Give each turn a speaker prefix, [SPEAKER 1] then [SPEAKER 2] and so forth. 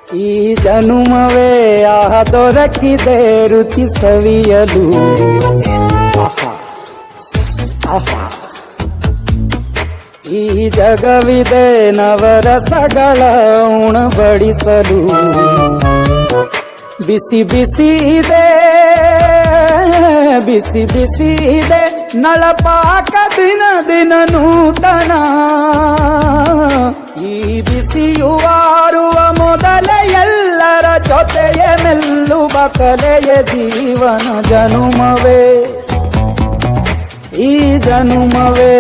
[SPEAKER 1] ಈ ಜನುಮವೇ ದೊರಕಿದೆ ರುಚಿ ಸವಿಯಲು. ಆಹಾ ಆಹಾ, ಈ ಜಗವಿದೆ ನವರಸಗಳ ಉಣಬಡಿಸಲು. ಬಿಸಿ ಬಿಸಿ ಇದೆ, ಬಿಸಿ ಬಿಸಿ ಇದೆ ನಳಪಾಕ ದಿನ ದಿನ ನೂತನ. ಈ ಬಿಸಿಯುವಾರುವ ಮೊದಲೇ ಎಲ್ಲರ ಜೊತೆಯೇ ಮೆಲ್ಲುವ ಕಲೆಯ ಜೀವನ ಜನುಮವೇ, ಈ ಜನುಮವೇ